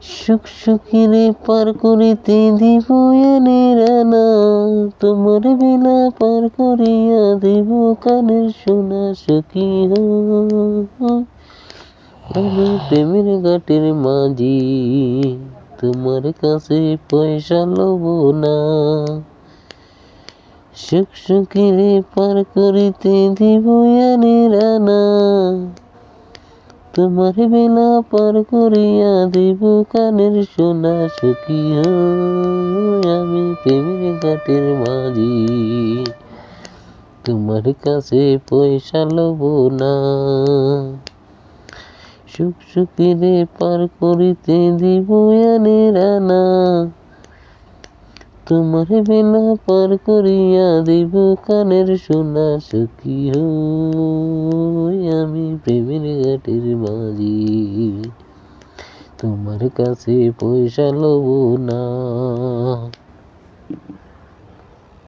সুখ সুখেরে পার করিতে দিব রানা, তোমার বেলা পার করিয়া দিব কানের সোনা সখী হো। আমি প্রেমের ঘাটের মাঝি, তোমার কাছে পয়সা লব না। সুখ সুখেরে পার করিতে দিব রানা, তোমার বেলা পার করিয়া দিব কানের সোনা সখী হো। আমি প্রেমের ঘাটের মাঝি, তোমার কাছে পয়সা লব না। সুখ সুখেরে পার করিতে দিব রানা, তোমার বেলা পার করিয়া দিব কানের সোনা সখী হো। আমি প্রেমের ঘাটের মাঝি, তোমার কাছে পয়সা লব না।